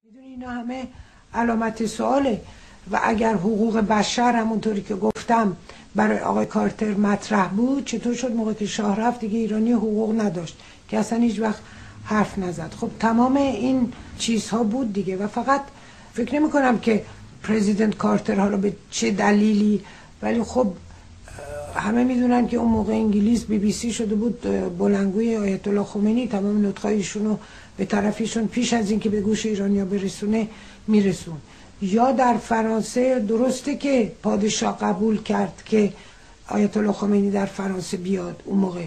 میدونی اینا همه علامت سواله. و اگر حقوق بشر همونطوری که گفتم برای آقای کارتر مطرح بود، چطور شد موقع که شاه رفت دیگه ایرانی حقوق نداشت که اصلا هیچ وقت حرف نزد؟ خب تمام این چیزها بود دیگه. و فقط فکر نمی کنم که پرزیدنت کارتر حالا به چه دلیلی، ولی خب همه میدونن که اون موقع انگلیس BBC شده بود بلندگوی آیت الله خمینی، تمام نطقایشون رو به طرفیشون پیش از اینکه به گوش ایرانیا برسونه میرسون. یا در فرانسه درسته که پادشاه قبول کرد که آیت الله خمینی در فرانسه بیاد اون موقع،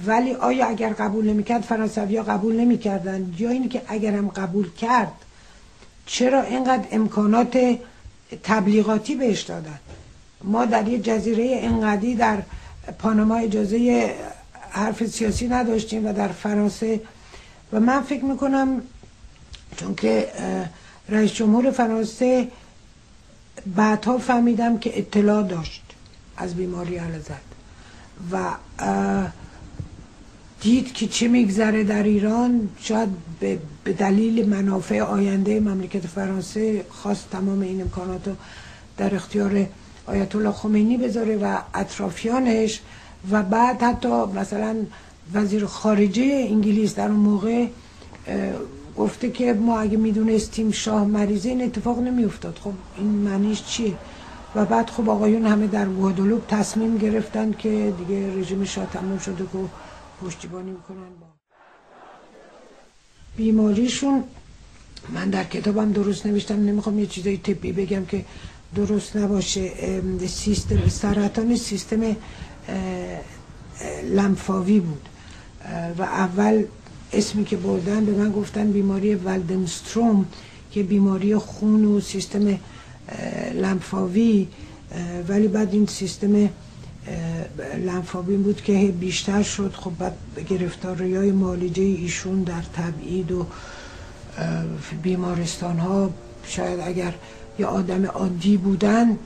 ولی آیا اگر قبول نمیکرد فرانسوی‌ها قبول نمیکردن؟ یا اینکه اگرم قبول کرد چرا اینقدر امکانات تبلیغاتی بهش دادن؟ ما در یه جزیره انقدی در پاناما اجازه حرف سیاسی نداشتیم و در فرانسه. و من فکر میکنم چون که رئیس جمهور فرانسه بعدها فهمیدم که اطلاع داشت از بیماری الزد و دید که چه میگذره در ایران، شاید به دلیل منافع آینده مملکت فرانسه خواست تمام این امکانات رو در اختیار آیت الله خمینی بذاره و اطرافیانش. و بعد حتی مثلا وزیر خارجه انگلیس در اون موقع گفته که ما اگه میدونستیم شاه مریضه این اتفاق نمیافتاد. خب این معنیش چیه؟ و بعد خب آقایون همه در گوادلوپ تصمیم گرفتن که دیگه رژیم شاه تموم شده که پشتیبانی میکنن با بیماریشون. من در کتابم درست نوشتم، نمیخوام یه چیزای طبی بگم که درست نباشه. سیستم سرطان سیستم لمفاوی بود و اول اسمی که بردن به من گفتن بیماری والدنستروم که بیماری خون و سیستم لمفاوی، ولی بعد این سیستم لمفاوی بود که بیشتر شد. خب بعد گرفتاری‌های معالجه ایشون در تبعید و بیمارستان ها شاید اگر یه آدم عادی بودن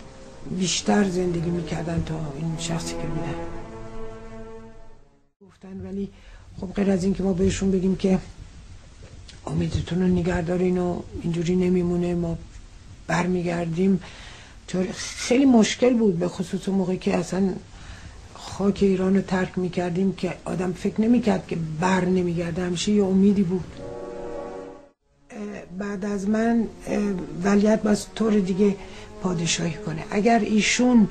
بیشتر زندگی میکردن تا این شخصی که بودن گفتن. ولی خب غیر از این که ما بهشون بگیم که امیدتون رو نگه دارین و اینجوری نمیمونه ما برمیگردیم، خیلی مشکل بود به خصوص موقعی که اصلا خاک ایران رو ترک میکردیم که آدم فکر نمیکرد که بر نمیگرده، همیشه یه امیدی بود. بعد از من ولیعهد باز طور دیگه پادشاهی کنه. اگر ایشون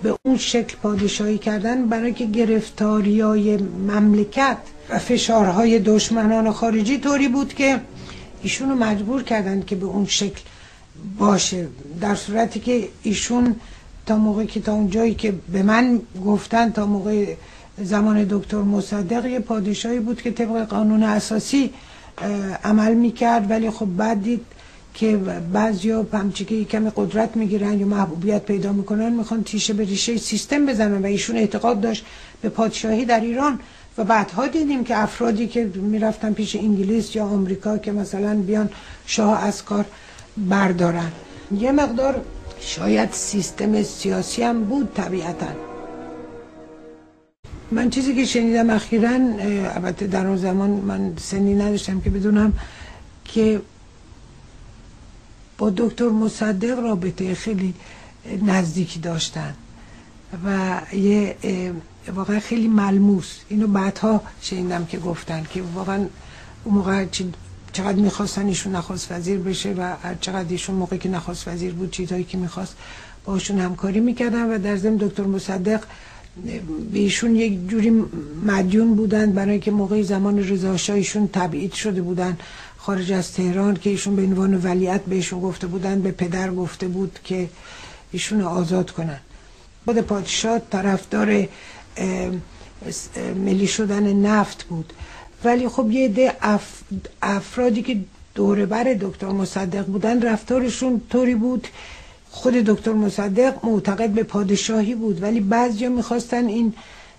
به اون شکل پادشاهی کردن برای که گرفتاریای مملکت و فشارهای دشمنان خارجی طوری بود که ایشونو مجبور کردن که به اون شکل باشه، در صورتی که ایشون تا موقعی که تا اون جایی که به من گفتن تا موقع زمان دکتر مصدق یه پادشاهی بود که طبق قانون اساسی عمل میکرد، ولی خب بعد دید که بعضیا همچی که کمی قدرت میگیرن یا محبوبیت پیدا میکنن میخوان تیشه به ریشه سیستم بزنن و ایشون اعتقاد داشت به پادشاهی در ایران. و بعدها دیدیم که افرادی که میرفتن پیش انگلیس یا آمریکا که مثلا بیان شاه از کار بردارن، یه مقدار شاید سیستم سیاسی هم بود طبیعتاً. من چیزی که شنیدم اخیراً، البته در اون زمان من سنی نداشتم که بدونم، که با دکتر مصدق رابطه خیلی نزدیکی داشتن و یه واقعا خیلی ملموس. اینو بعدها شنیدم که گفتن که واقعا اون موقع چقدر میخواستن ایشون نخست وزیر بشه و چقدر ایشون موقعی که نخست وزیر بود چیزایی که میخواست باشون همکاری میکردن. و در ضمن دکتر مصدق به ایشون یک جوری مدیون بودن برای که موقعی زمان رضا شاه ایشون تبعید شده بودن خارج از تهران که ایشون به عنوان ولیعهد بهشون گفته بودن، به پدر گفته بود که ایشون آزاد کنن. خود پادشاه طرفدار ملی شدن نفت بود، ولی خب یه عده افرادی که دور بر دکتر مصدق بودن رفتارشون طوری بود. خود دکتر مصدق معتقد به پادشاهی بود ولی بعضیا میخواستن این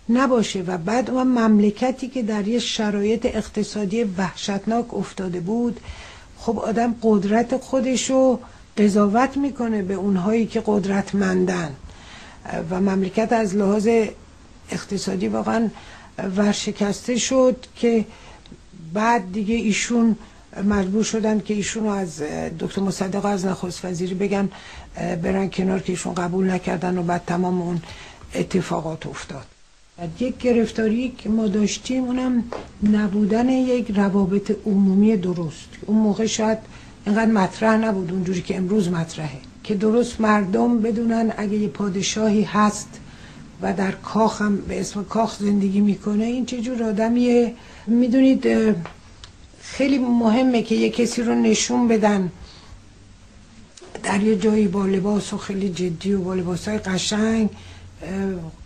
نباشه. و بعد اون مملکتی که در یه شرایط اقتصادی وحشتناک افتاده بود، خب آدم قدرت خودشو قضاوت میکنه به اونهایی که قدرتمندن و مملکت از لحاظ اقتصادی واقعا ورشکسته شد که بعد دیگه ایشون مجبور شدن که ایشونو از دکتر مصدق از نخست وزیری بگن برن کنار که ایشون قبول نکردن و بعد تمام اون اتفاقات افتاد. یک گرفتاری که ما داشتیم اونم نبودن یک روابط عمومی درست. اون موقع شاید اینقدر مطرح نبود اونجوری که امروز مطرحه، که درست مردم بدونن اگه یه پادشاهی هست و در کاخ هم به اسم کاخ زندگی میکنه این چه جور آدمیه. میدونید خیلی مهمه که یه کسی رو نشون بدن در یه جایی با لباس و خیلی جدی و با لباسای قشنگ،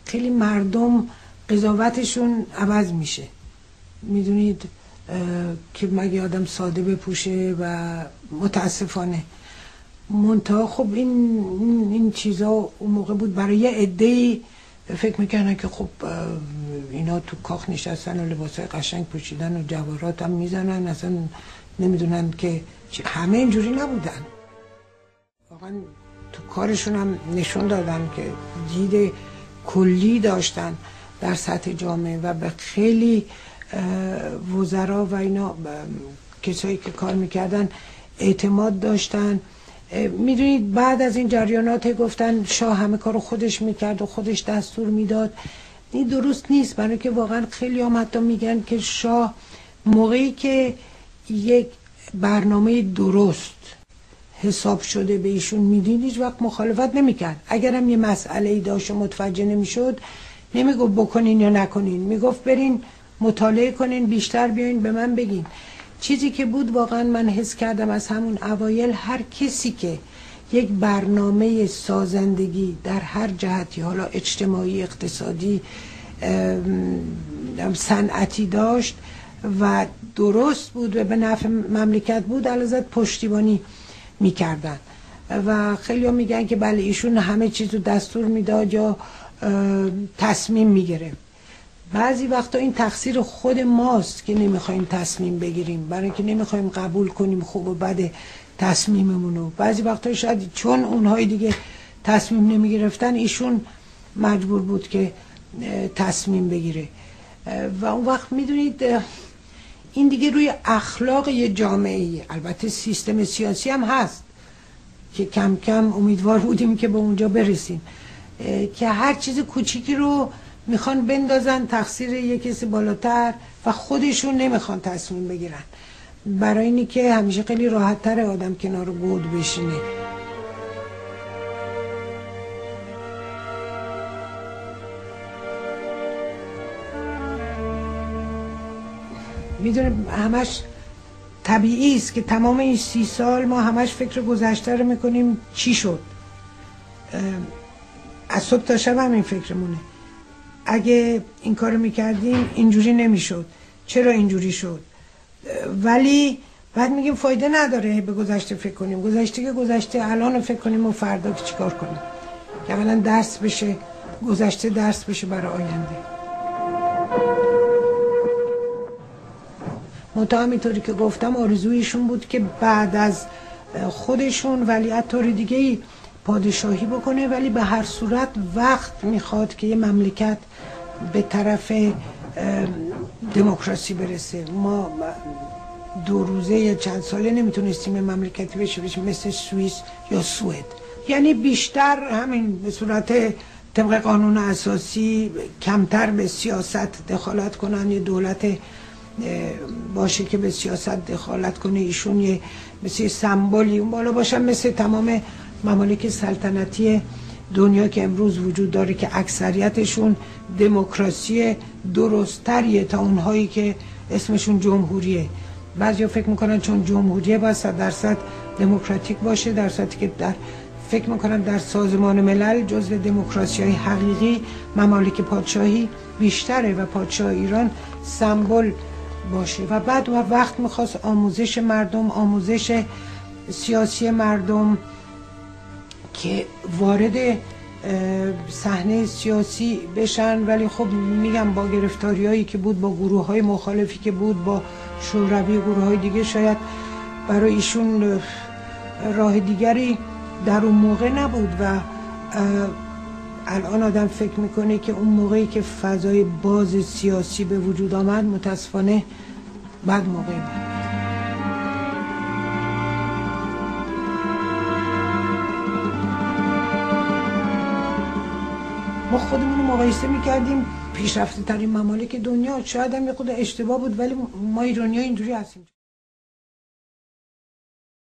خیلی مردم قضاوتشون عوض میشه. میدونید که مگه آدم ساده بپوشه و متاسفانه منتها خب این چیزا اون موقع بود برای یه عده‌ای فکر میکنن که خب اینا تو کاخ نشستن و لباسای قشنگ پوشیدن و جواهرات هم میزنن، اصلا نمیدونن که همه اینجوری نبودن. واقعا تو کارشون هم نشون دادن که دید کلی داشتن در سطح جامعه و به خیلی وزرا و اینا کسایی که کار میکردن اعتماد داشتن. میدونید بعد از این جریانات گفتن شاه همه کارو خودش میکرد و خودش دستور میداد. این درست نیست، برای که واقعا خیلی هم حتی میگن که شاه موقعی که یک برنامه درست حساب شده به ایشون میدین هیچ وقت مخالفت نمیکرد. اگرم یه مسئله ای داشت و متوجه نمیشد نمیگفت بکنین یا نکنین، میگفت برین مطالعه کنین، بیشتر بیاین به من بگین. چیزی که بود واقعا من حس کردم از همون اوایل هر کسی که یک برنامه سازندگی در هر جهتی، حالا اجتماعی، اقتصادی، صنعتی داشت و درست بود و به نفع مملکت بود علازت پشتیبانی میکردن. و خیلی هم میگن که بله ایشون همه چیز رو دستور میداد یا تصمیم میگرفت. بعضی وقتا این تقصیر خود ماست که نمیخوایم تصمیم بگیریم، برای اینکه نمیخوایم قبول کنیم خوب و بد تصمیممونو. بعضی وقتا شاید چون اونهای دیگه تصمیم نمیگرفتن ایشون مجبور بود که تصمیم بگیره. و اون وقت میدونید این دیگه روی اخلاق یه جامعه، البته سیستم سیاسی هم هست که کم کم امیدوار بودیم که به اونجا برسیم، که هر چیز کوچیکی رو میخوان بندازن تقصیر یک کسی بالاتر و خودشون نمیخوان تصمیم بگیرن، برای اینی که همیشه خیلی راحت تر آدم کنار گود بشینه. میدونه همش طبیعی است که تمام این 30 سال ما همش فکر گذشته رو میکنیم چی شد. از صبح تا شب هم این فکرمونه، اگه این کارو میکردیم اینجوری نمیشد، چرا اینجوری شد. ولی بعد میگیم فایده نداره به گذشته فکر کنیم، گذشته که گذشته، الان فکر کنیم و فردا که چیکار کنیم که اولا درس بشه، گذشته درس بشه برای آینده. منتها همینطوری که گفتم آرزویشون بود که بعد از خودشون ولیعهد طور دیگه پادشاهی بکنه، ولی به هر صورت وقت میخواد که یه مملکت به طرف دموکراسی برسه. ما 2 روزه یا چند ساله نمیتونستیم مملکتی بشه مثل سوئیس یا سوئد، یعنی بیشتر همین به صورت طبق قانون اساسی، کمتر به سیاست دخالت کنن، یه دولت باشه که به سیاست دخالت کنه، ایشون یه مثل سمبولی اون بالا باشن مثل تمام ممالک سلطنتی دنیا که امروز وجود داره که اکثریتشون دموکراسی درستریه تا اونهایی که اسمشون جمهوریه. بعضیا فکر میکنن چون جمهوریه باید 100% دموکراتیک باشه، در صورتی که فکر میکنم در سازمان ملل جزو دموکراسی های حقیقی ممالک پادشاهی بیشتره و پادشاه ایران سمبل باشه. و بعد وقت میخواست آموزش مردم، آموزش سیاسی مردم که وارد صحنه سیاسی بشن. ولی خب میگم با گرفتاری هایی که بود، با گروه های مخالفی که بود، با شوروی و گروه های دیگه، شاید برای ایشون راه دیگری در اون موقع نبود. و الان آدم فکر میکنه که اون موقعی که فضای باز سیاسی به وجود آمد متاسفانه بعد موقعی بود. ما خودمون رو مقایسه میکردیم پیشرفته ترین ممالک دنیا. شاید هم یه خود اشتباه بود ولی ما ایرانی ها اینجوری هستیم.